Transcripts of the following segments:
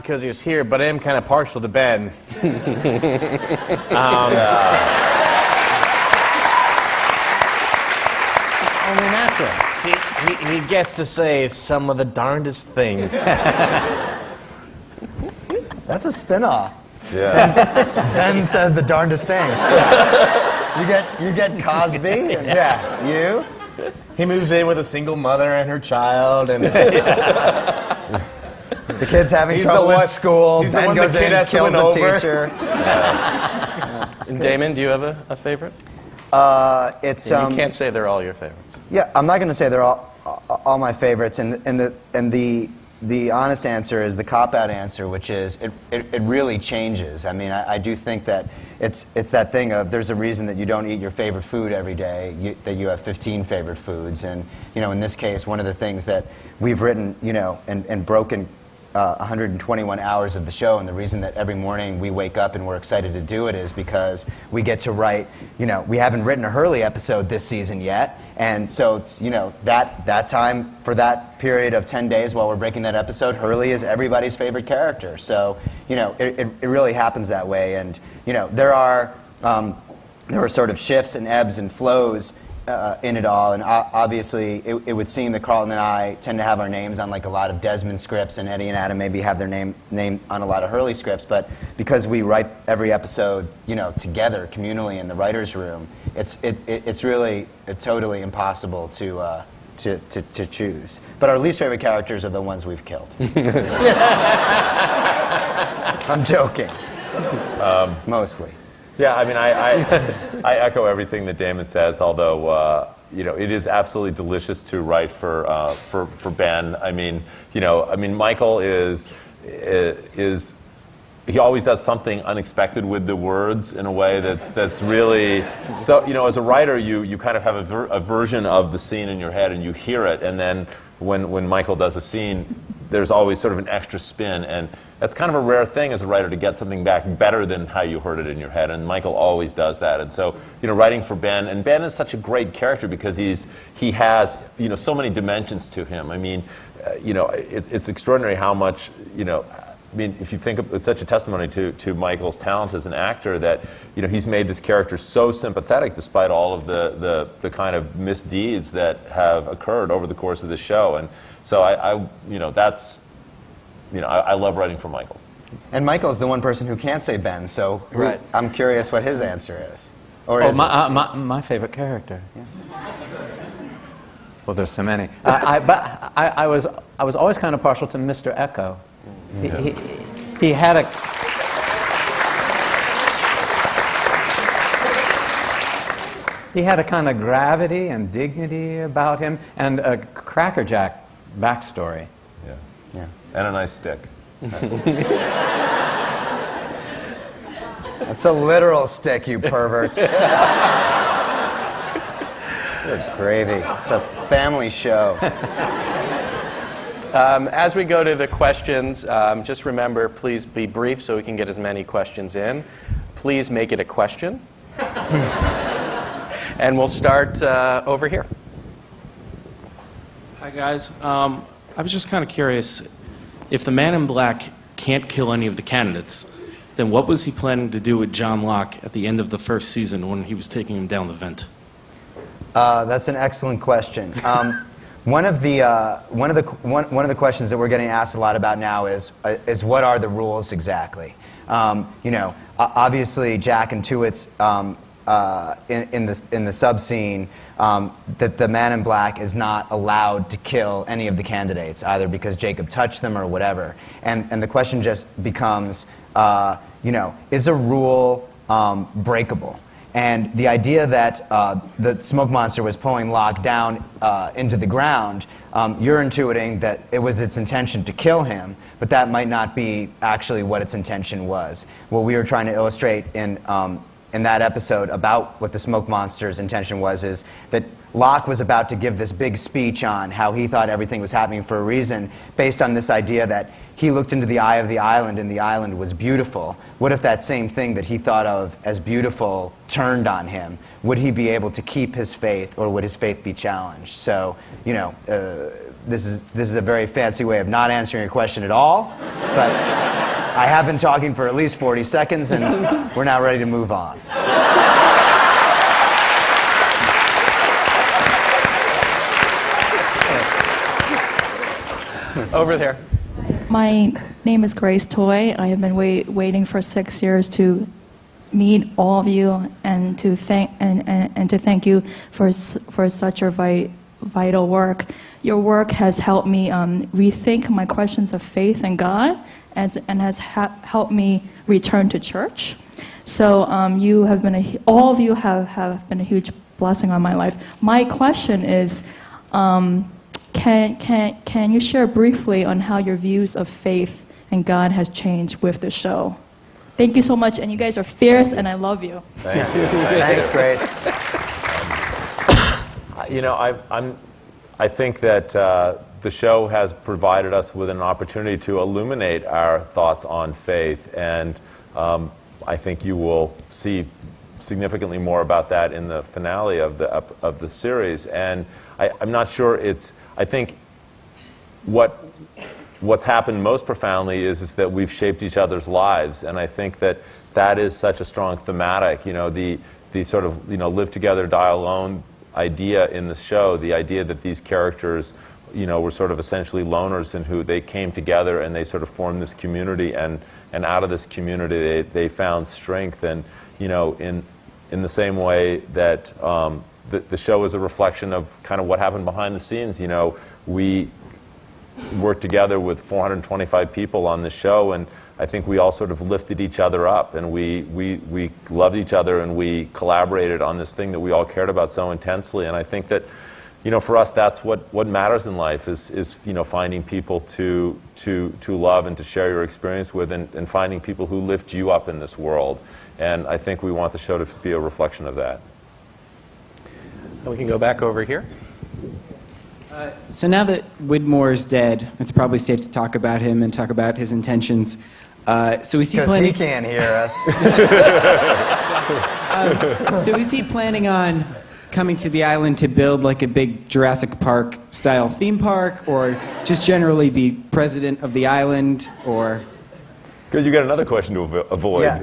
because he's here, but I am kind of partial to Ben. Only natural. He gets to say some of the darndest things. That's a spin-off. Yeah. Ben says the darndest things. You get Cosby. And Yeah. You. He moves in with a single mother and her child, and The kid's having He's trouble the one- at school. he's the Ben one the goes kid in, has to kills win the over. teacher. And Damon, do you have a favorite? It's You can't say they're all your favorites. Yeah, I'm not going to say they're all my favorites, and the honest answer is the cop-out answer, which is it really changes. I mean, I do think that it's that thing of there's a reason that you don't eat your favorite food every day, that you have 15 favorite foods, and in this case, one of the things that we've written, and broken 121 hours of the show, and the reason that every morning we wake up and we're excited to do it is because we get to write, we haven't written a Hurley episode this season yet, and so it's, that time for that period of 10 days while we're breaking that episode, Hurley is everybody's favorite character. So, it really happens that way, and, there are sort of shifts and ebbs and flows in it all, and obviously it would seem that Carlton and I tend to have our names on like a lot of Desmond scripts, and Eddie and Adam maybe have their name on a lot of Hurley scripts, but because we write every episode together communally in the writers' room, it's really totally impossible to choose. But our least favorite characters are the ones we've killed. I'm joking. Mostly. Yeah, I mean, I echo everything that Damon says. Although it is absolutely delicious to write for Ben. I mean, Michael is he always does something unexpected with the words in a way that's really so. As a writer, you kind of have a version of the scene in your head, and you hear it, and then when Michael does a scene, there's always sort of an extra spin, and that's kind of a rare thing as a writer to get something back better than how you heard it in your head, and Michael always does that. And so, writing for Ben, and Ben is such a great character because he has, so many dimensions to him. I mean, it's extraordinary how much, I mean, if you think of, it's such a testimony to Michael's talent as an actor that, he's made this character so sympathetic despite all of the kind of misdeeds that have occurred over the course of the show. And so I love writing for Michael. And Michael's the one person who can't say Ben, so Right. I'm curious what his answer is. Or is my favorite character. Yeah. Well, there's so many. But I was always kind of partial to Mr. Echo. Yeah. He had a... He had a kind of gravity and dignity about him, and a crackerjack backstory. Yeah. And a nice stick. That's a literal stick, you perverts. Good gravy. It's a family show. As we go to the questions, just remember, please be brief so we can get as many questions in. Please make it a question. And we'll start over here. Hi, guys. I was just kind of curious, if the Man in Black can't kill any of the candidates, then what was he planning to do with John Locke at the end of the first season when he was taking him down the vent? That's an excellent question. One of the questions that we're getting asked a lot about now is what are the rules exactly? Obviously Jack intuits in the sub scene that the Man in Black is not allowed to kill any of the candidates, either because Jacob touched them or whatever. And the question just becomes, is a rule breakable? And the idea that the smoke monster was pulling Locke down into the ground, you're intuiting that it was its intention to kill him, but that might not be actually what its intention was. What we were trying to illustrate in that episode about what the smoke monster's intention was is that Locke was about to give this big speech on how he thought everything was happening for a reason, based on this idea that he looked into the eye of the island and the island was beautiful. What if that same thing that he thought of as beautiful turned on him? Would he be able to keep his faith, or would his faith be challenged? So, this is a very fancy way of not answering your question at all, but I have been talking for at least 40 seconds, and we're now ready to move on. Over there. My name is Grace Toy. I have been waiting for 6 years to meet all of you and to thank you for such a vital work. Your work has helped me rethink my questions of faith and God, and has helped me return to church. So you have been all of you have been a huge blessing on my life. My question is, can you share briefly on how your views of faith and God has changed with the show? Thank you so much, and you guys are fierce, and I love you. Thank you. Thanks, Grace. You know, I think that the show has provided us with an opportunity to illuminate our thoughts on faith, and I think you will see significantly more about that in the finale of the series. And I'm not sure it's. I think what's happened most profoundly is that we've shaped each other's lives, and I think that is such a strong thematic. You know, the sort of live together, die alone idea in the show, the idea that these characters, were sort of essentially loners, and who they came together and they sort of formed this community, and out of this community they found strength, and in the same way that the show is a reflection of kind of what happened behind the scenes. We worked together with 425 people on the show, and I think we all sort of lifted each other up, and we loved each other, and we collaborated on this thing that we all cared about so intensely. And I think that, for us, that's what matters in life is finding people to love and to share your experience with, and finding people who lift you up in this world. And I think we want the show to be a reflection of that. And we can go back over here. So now that Widmore's dead, it's probably safe to talk about him and talk about his intentions. So is he Because planning? he can't hear us. So is he planning on coming to the island to build like a big Jurassic Park style theme park, or just generally be president of the island, or? Good, you got another question to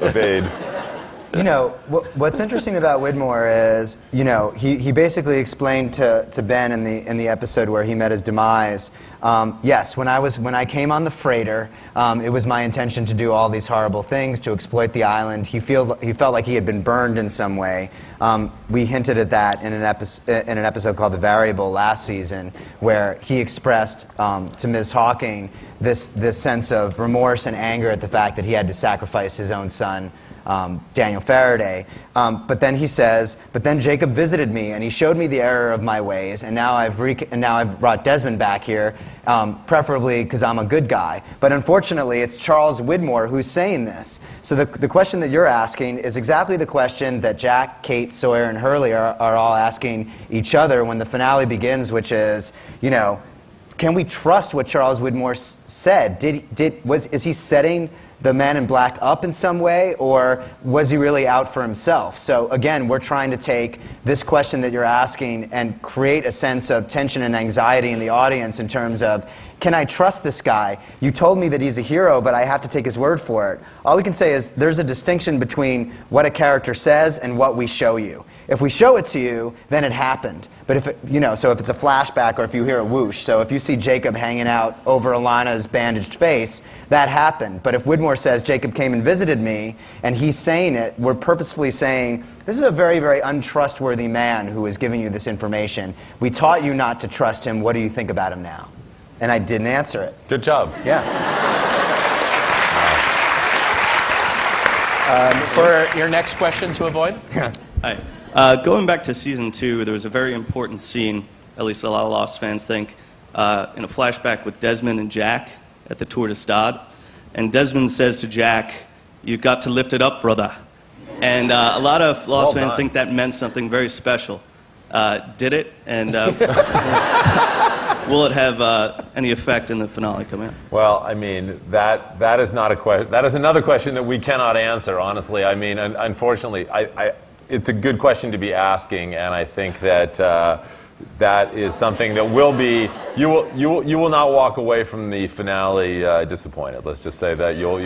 evade. What's interesting about Widmore is, he basically explained to Ben in the episode where he met his demise. Yes, when I came on the freighter, it was my intention to do all these horrible things, to exploit the island. He felt like he had been burned in some way. We hinted at that in an episode called The Variable last season, where he expressed to Ms. Hawking this sense of remorse and anger at the fact that he had to sacrifice his own son, Daniel Faraday. But then he says, but then Jacob visited me and he showed me the error of my ways, and now I've brought Desmond back here, preferably because I'm a good guy. But unfortunately, it's Charles Widmore who's saying this. So the question that you're asking is exactly the question that Jack, Kate, Sawyer, and Hurley are all asking each other when the finale begins, which is, can we trust what Charles Widmore said? Is he setting the Man in Black up in some way, or was he really out for himself? So again, we're trying to take this question that you're asking and create a sense of tension and anxiety in the audience in terms of, can I trust this guy? You told me that he's a hero, but I have to take his word for it. All we can say is there's a distinction between what a character says and what we show you. If we show it to you, then it happened. But if so if it's a flashback, or if you hear a whoosh, so if you see Jacob hanging out over Alana's bandaged face, that happened. But if Widmore says Jacob came and visited me, and he's saying it, we're purposefully saying, this is a very, very untrustworthy man who is giving you this information. We taught you not to trust him. What do you think about him now? And I didn't answer it. Good job. Yeah. For your next question to avoid? Hi. Going back to season 2, there was a very important scene, at least a lot of Lost fans think, in a flashback with Desmond and Jack at the Tour de Stade. And Desmond says to Jack, "You've got to lift it up, brother." And a lot of Lost fans think that meant something very special. Did it? And will it have any effect in the finale coming up? Well, I mean, that is not a question. That is another question that we cannot answer, honestly. I mean, unfortunately, it's a good question to be asking, and I think that that is something that will be. You will not walk away from the finale disappointed. Let's just say that you'll